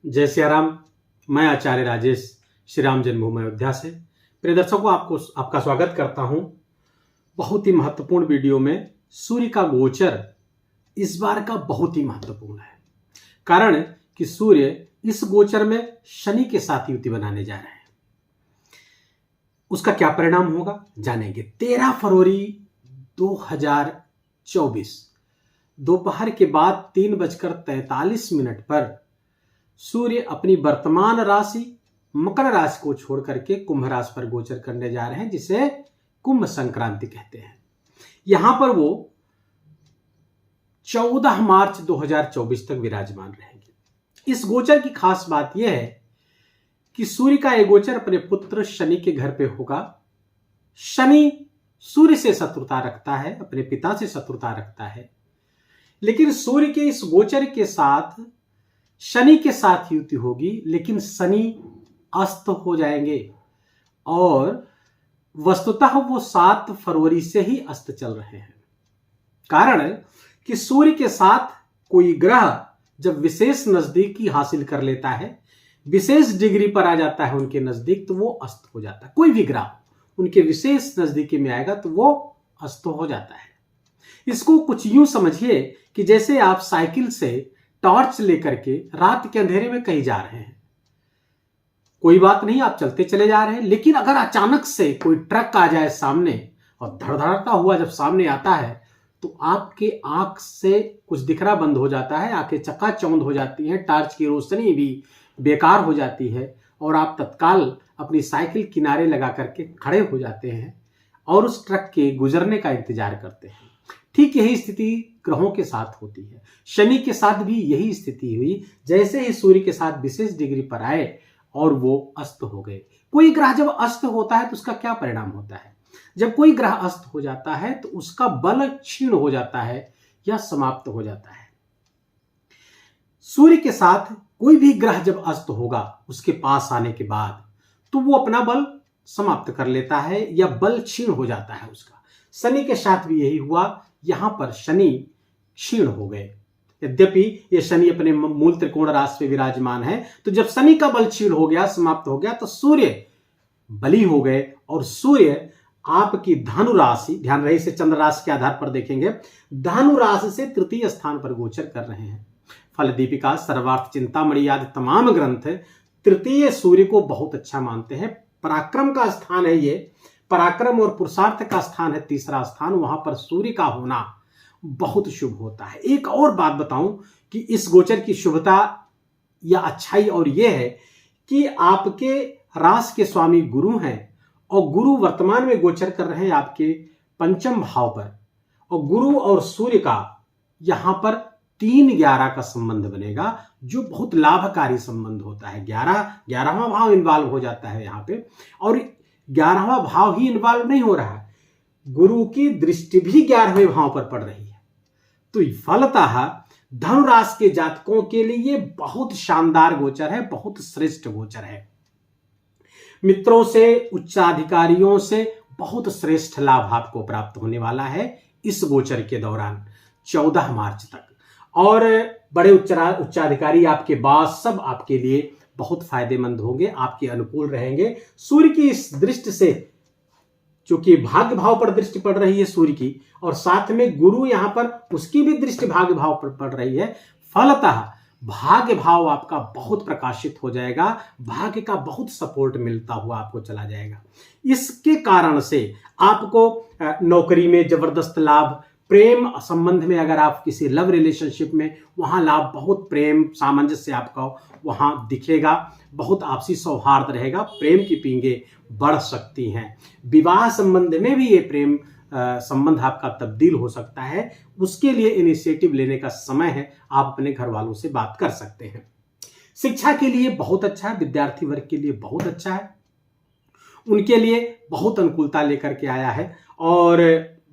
जय सिया राम। मैं आचार्य राजेश श्री राम जन्मभूमि अयोध्या से प्रिय दर्शकों आपका स्वागत करता हूं। बहुत ही महत्वपूर्ण वीडियो में सूर्य का गोचर इस बार का बहुत ही महत्वपूर्ण है। कारण कि सूर्य इस गोचर में शनि के साथ युति बनाने जा रहे हैं। उसका क्या परिणाम होगा जानेंगे। 13 फरवरी 2024 दोपहर के बाद 3:43 पर सूर्य अपनी वर्तमान राशि मकर राशि को छोड़ करके कुंभ राशि पर गोचर करने जा रहे हैं, जिसे कुंभ संक्रांति कहते हैं। यहां पर वो 14 मार्च 2024 तक विराजमान रहेंगे। इस गोचर की खास बात यह है कि सूर्य का यह गोचर अपने पुत्र शनि के घर पे होगा। शनि सूर्य से शत्रुता रखता है, अपने पिता से शत्रुता रखता है, लेकिन सूर्य के इस गोचर के साथ शनि के साथ युति होगी, लेकिन शनि अस्त हो जाएंगे और वस्तुतः वो 7 फरवरी से ही अस्त चल रहे हैं। कारण कि सूर्य के साथ कोई ग्रह जब विशेष नजदीकी हासिल कर लेता है, विशेष डिग्री पर आ जाता है उनके नजदीक, तो वो अस्त हो जाता है। कोई भी ग्रह उनके विशेष नजदीकी में आएगा तो वो अस्त हो जाता है। इसको कुछ यूं समझिए कि जैसे आप साइकिल से टॉर्च लेकर के रात के अंधेरे में कहीं जा रहे हैं। कोई बात नहीं, आप चलते चले जा रहे हैं, लेकिन अगर अचानक से कोई ट्रक आ जाए सामने और धड़धड़ता हुआ जब सामने आता है तो आपके आंख से कुछ दिखना बंद हो जाता है, आंखें चकाचौंध हो जाती हैं, टॉर्च की रोशनी भी बेकार हो जाती है और आप तत्काल अपनी साइकिल किनारे लगा करके खड़े हो जाते हैं और उस ट्रक के गुजरने का इंतजार करते हैं। ठीक यही स्थिति ग्रहों के साथ होती है। शनि के साथ भी यही स्थिति हुई। जैसे ही सूर्य के साथ विशेष डिग्री पर आए और वो अस्त हो गए। कोई ग्रह जब अस्त होता है तो उसका क्या परिणाम होता है? जब कोई ग्रह अस्त हो जाता है तो उसका बल क्षीण हो जाता है या समाप्त हो जाता है। सूर्य के साथ कोई भी ग्रह जब अस्त होगा उसके पास आने के बाद तो वो अपना बल समाप्त कर लेता है या बल क्षीण हो जाता है उसका। शनि के साथ भी यही हुआ। यहां पर शनि क्षीण हो गए। यद्यपि ये शनि अपने मूल त्रिकोण राशि पे विराजमान है, तो जब शनि का बल क्षीण हो गया, समाप्त हो गया, तो सूर्य बली हो गए और सूर्य आपकी धनु राशि, ध्यान रहे इसे चंद्र राशि के आधार पर देखेंगे, धनु राशि से तृतीय स्थान पर गोचर कर रहे हैं। फल दीपिका, सर्वार्थ चिंतामणि आदि तमाम ग्रंथ तृतीय सूर्य को बहुत अच्छा मानते हैं। पराक्रम का स्थान है ये, पराक्रम और पुरुषार्थ का स्थान है तीसरा स्थान। वहां पर सूर्य का होना बहुत शुभ होता है। एक और बात बताऊं कि इस गोचर की शुभता या अच्छाई और यह है कि आपके राशि के स्वामी गुरु हैं और गुरु वर्तमान में गोचर कर रहे हैं आपके पंचम भाव पर, और गुरु और सूर्य का यहां पर 3-11 का संबंध बनेगा, जो बहुत लाभकारी संबंध होता है। 11वां भाव इन्वॉल्व हो जाता है यहां पे, और 11वां भाव ही इन्वॉल्व नहीं हो रहा है, गुरु की दृष्टि भी 11वें भाव पर पड़ रही है। तो फलतः धनु राशि के जातकों के लिए बहुत शानदार गोचर है, बहुत श्रेष्ठ गोचर है। मित्रों से, उच्चाधिकारियों से बहुत श्रेष्ठ लाभ आपको प्राप्त होने वाला है इस गोचर के दौरान 14 मार्च तक। और बड़े उच्चाधिकारी, आपके बॉस, सब आपके लिए बहुत फायदेमंद होंगे, आपके अनुकूल रहेंगे। सूर्य की इस दृष्टि से, चूंकि भाग्य भाव पर दृष्टि पड़ रही है सूर्य की, और साथ में गुरु यहां पर उसकी भी दृष्टि भाग्य भाव पर पड़ रही है, फलतः भाग्य भाव आपका बहुत प्रकाशित हो जाएगा, भाग्य का बहुत सपोर्ट मिलता हुआ आपको चला जाएगा। इसके कारण से आपको नौकरी में जबरदस्त लाभ, प्रेम संबंध में अगर आप किसी लव रिलेशनशिप में, वहां लाभ, बहुत प्रेम सामंजस्य आपका वहां दिखेगा, बहुत आपसी सौहार्द रहेगा, प्रेम की पींगे बढ़ सकती हैं। विवाह संबंध में भी ये प्रेम संबंध आपका तब्दील हो सकता है। उसके लिए इनिशिएटिव लेने का समय है, आप अपने घर वालों से बात कर सकते हैं। शिक्षा के लिए बहुत अच्छा है, विद्यार्थी वर्ग के लिए बहुत अच्छा है, उनके लिए बहुत अनुकूलता लेकर के आया है और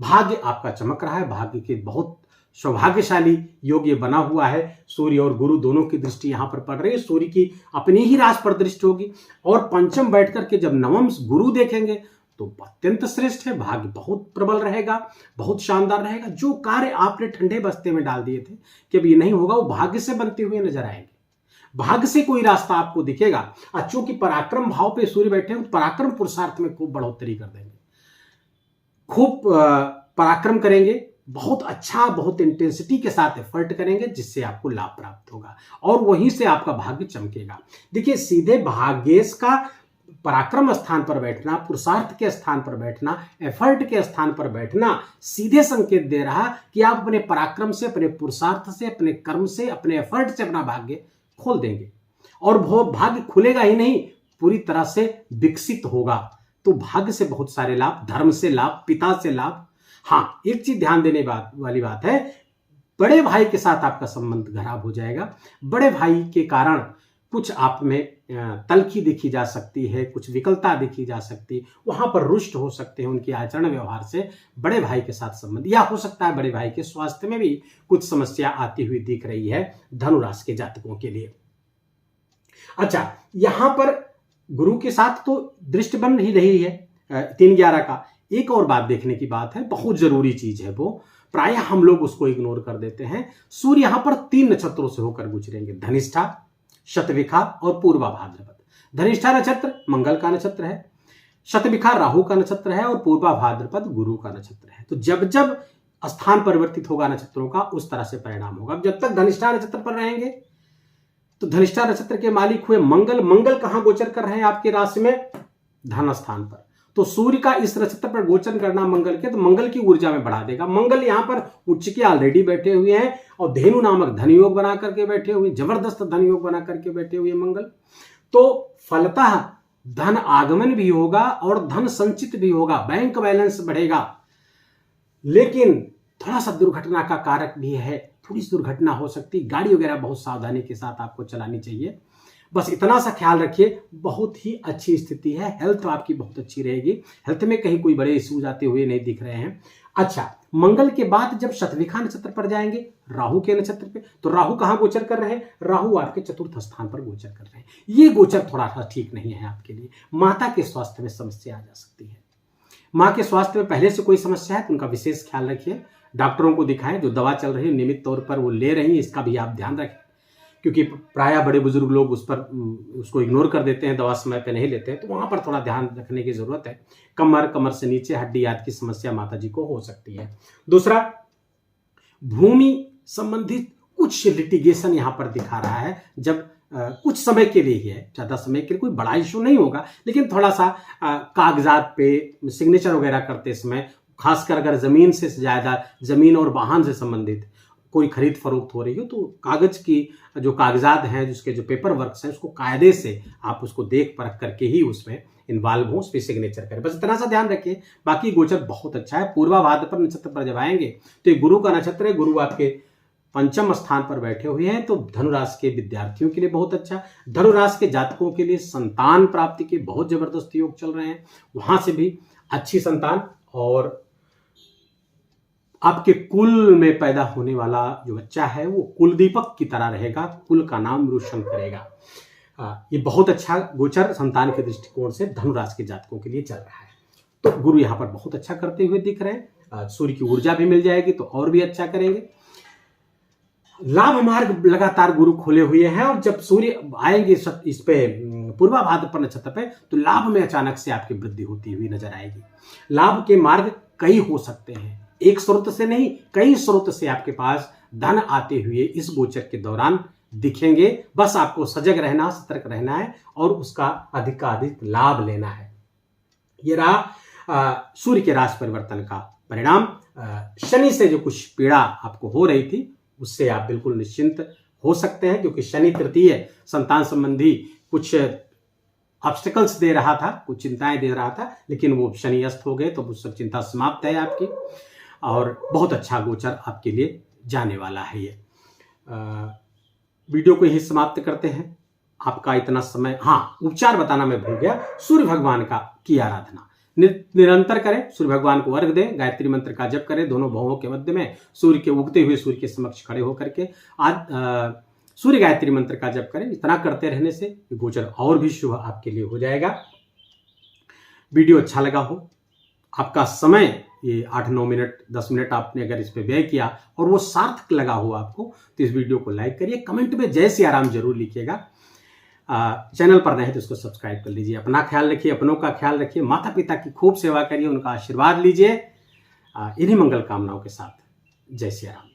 भाग्य आपका चमक रहा है। भाग्य के बहुत सौभाग्यशाली योग ये बना हुआ है। सूर्य और गुरु दोनों की दृष्टि यहां पर पड़ रही है। सूर्य की अपनी ही राशि पर दृष्टि होगी और पंचम बैठ करके जब नवम गुरु देखेंगे तो अत्यंत श्रेष्ठ है। भाग्य बहुत प्रबल रहेगा, बहुत शानदार रहेगा। जो कार्य आपने ठंडे बस्ते में डाल दिए थे कि अब ये नहीं होगा, वो भाग्य से बनते हुए नजर आएंगे। भाग्य से कोई रास्ता आपको दिखेगा। चूंकि पराक्रम भाव पे सूर्य बैठे हैं, पराक्रम पुरुषार्थ में खूब बढ़ोतरी कर देंगे, खूब पराक्रम करेंगे, बहुत अच्छा, बहुत इंटेंसिटी के साथ एफर्ट करेंगे, जिससे आपको लाभ प्राप्त होगा और वहीं से आपका भाग्य चमकेगा। देखिए, सीधे भाग्येश का पराक्रम स्थान पर बैठना, पुरुषार्थ के स्थान पर बैठना, एफर्ट के स्थान पर बैठना सीधे संकेत दे रहा कि आप अपने पराक्रम से, अपने पुरुषार्थ से, अपने कर्म से, अपने एफर्ट से अपना भाग्य खोल देंगे और वो भाग्य खुलेगा ही नहीं, पूरी तरह से विकसित होगा। तो भाग्य से बहुत सारे लाभ, धर्म से लाभ, पिता से लाभ। हाँ, एक चीज ध्यान देने वाली बात है, बड़े भाई के साथ आपका संबंध खराब हो जाएगा। बड़े भाई के कारण कुछ आप में तलखी देखी जा सकती है, कुछ विकलता देखी जा सकती, वहां पर रुष्ट हो सकते हैं उनके आचरण व्यवहार से। बड़े भाई के साथ संबंध, या हो सकता है बड़े भाई के स्वास्थ्य में भी कुछ समस्या आती हुई दिख रही है धनु राशि के जातकों के लिए। अच्छा, यहां पर गुरु के साथ तो दृष्टि बन ही रही है 3/11 का। एक और बात देखने की बात है, बहुत जरूरी चीज है वो, प्रायः हम लोग उसको इग्नोर कर देते हैं। सूर्य यहां पर 3 नक्षत्रों से होकर गुजरेंगे, धनिष्ठा, शतभिखा और पूर्वा भाद्रपद। धनिष्ठा नक्षत्र मंगल का नक्षत्र है, शतभिखा राहु का नक्षत्र है और पूर्वा भाद्रपद गुरु का नक्षत्र है। तो जब जब स्थान परिवर्तित होगा नक्षत्रों का, उस तरह से परिणाम होगा। जब तक धनिष्ठा नक्षत्र पर रहेंगे तो धनिष्ठा नक्षत्र के मालिक हुए मंगल, मंगल कहां गोचर कर रहे हैं आपकी राशि में? धन स्थान पर। तो सूर्य का इस नक्षत्र पर गोचर करना मंगल के, तो मंगल की ऊर्जा में बढ़ा देगा। मंगल यहां पर उच्च के ऑलरेडी बैठे हुए हैं और धेनु नामक धन योग बना करके बैठे हुए, जबरदस्त धन योग बना करके बैठे हुए मंगल। तो फलतः धन आगमन भी होगा और धन संचित भी होगा, बैंक बैलेंस बढ़ेगा। लेकिन थोड़ा सा दुर्घटना का कारक भी है, थोड़ी सी दुर्घटना हो सकती, गाड़ी वगैरह बहुत सावधानी के साथ आपको चलानी चाहिए। बस इतना सा ख्याल रखिए। बहुत ही अच्छी स्थिति है, हेल्थ आपकी बहुत अच्छी रहेगी, हेल्थ में कहीं कोई बड़े इश्यूज आते हुए नहीं दिख रहे हैं। अच्छा, मंगल के बाद जब शतभिखा नक्षत्र पर जाएंगे, राहु के नक्षत्र पे, तो राहु कहां गोचर कर रहे हैं? राहु आपके चतुर्थ स्थान पर गोचर कर रहे हैं। ये गोचर थोड़ा सा ठीक नहीं है आपके लिए। माता के स्वास्थ्य में समस्या आ जा सकती है। मां के स्वास्थ्य में पहले से कोई समस्या है तो उनका विशेष ख्याल रखिए, डॉक्टरों को दिखाएं। जो दवा चल रही है नियमित तौर पर वो ले रही है, इसका भी आप ध्यान रखें, क्योंकि प्रायः बड़े बुजुर्ग लोग उसको इग्नोर कर देते हैं, दवा समय पे नहीं लेते हैं। तो वहां पर थोड़ा ध्यान रखने की जरूरत है। कमर से नीचे हड्डी आदि की समस्या माता जी को हो सकती है। दूसरा, भूमि संबंधित कुछ लिटिगेशन यहां पर दिखा रहा है। जब कुछ समय के लिए ही है, ज्यादा समय के लिए कोई बड़ा इशू नहीं होगा, लेकिन थोड़ा सा कागजात पे सिग्नेचर वगैरह करते समय, खासकर अगर जमीन से ज्यादा, जमीन और वाहन से संबंधित कोई खरीद फरोख्त हो रही हो, तो कागज की जो कागजात हैं, जिसके जो पेपर वर्क्स हैं, उसको कायदे से आप उसको देख परख करके ही उसमें इन्वॉल्व हो, उस पर सिग्नेचर करें। बस इतना सा ध्यान रखिए। बाकी गोचर बहुत अच्छा है। पूर्वा भाद्रपद नक्षत्र पर जब आएंगे तो ये गुरु का नक्षत्र है, गुरु आपके 5वें स्थान पर बैठे हुए हैं। तो धनुराशि के विद्यार्थियों के लिए बहुत अच्छा, धनुराशि के जातकों के लिए संतान प्राप्ति के बहुत जबरदस्त योग चल रहे हैं, वहां से भी अच्छी संतान, और आपके कुल में पैदा होने वाला जो बच्चा है वो कुल दीपक की तरह रहेगा, कुल का नाम रोशन करेगा। ये बहुत अच्छा गोचर संतान के दृष्टिकोण से धनुराशि के जातकों के लिए चल रहा है। तो गुरु यहाँ पर बहुत अच्छा करते हुए दिख रहे हैं। सूर्य की ऊर्जा भी मिल जाएगी तो और भी अच्छा करेंगे। लाभ मार्ग लगातार गुरु खोले हुए हैं, और जब सूर्य आएंगे इस पे पूर्वा भाद्रपद नक्षत्र पे, तो लाभ में अचानक से आपकी वृद्धि होती हुई नजर आएगी। लाभ के मार्ग कई हो सकते हैं, एक स्रोत से नहीं, कई स्रोत से आपके पास धन आते हुए इस गोचर के दौरान दिखेंगे। बस आपको सजग रहना, सतर्क रहना है और उसका अधिकाधिक लाभ लेना है। ये रहा सूर्य के राशि परिवर्तन का परिणाम। शनि से जो कुछ पीड़ा आपको हो रही थी उससे आप बिल्कुल निश्चिंत हो सकते हैं, क्योंकि शनि तृतीय संतान संबंधी कुछ ऑब्स्टिकल्स दे रहा था, कुछ चिंताएं दे रहा था, लेकिन वो शनि अस्त हो गए तो वो सब चिंता समाप्त है आपकी, और बहुत अच्छा गोचर आपके लिए जाने वाला है। ये वीडियो को यही समाप्त करते हैं। आपका इतना समय, हाँ उपचार बताना मैं भूल गया, सूर्य भगवान की आराधना निरंतर करें, सूर्य भगवान को अर्घ दें, गायत्री मंत्र का जप करें, दोनों भवों के मध्य में सूर्य के उगते हुए सूर्य के समक्ष खड़े होकर के आज सूर्य गायत्री मंत्र का जप करें। इतना करते रहने से गोचर और भी शुभ आपके लिए हो जाएगा। वीडियो अच्छा लगा हो, आपका समय ये 8-9 मिनट 10 मिनट आपने अगर इस पे व्यय किया और वो सार्थक लगा हो आपको, तो इस वीडियो को लाइक करिए, कमेंट में जय सिया राम जरूर लिखिएगा। चैनल पर नए हैं तो इसको सब्सक्राइब कर लीजिए। अपना ख्याल रखिए, अपनों का ख्याल रखिए, माता पिता की खूब सेवा करिए, उनका आशीर्वाद लीजिए। इन्हीं मंगल कामनाओं के साथ जय सिया राम।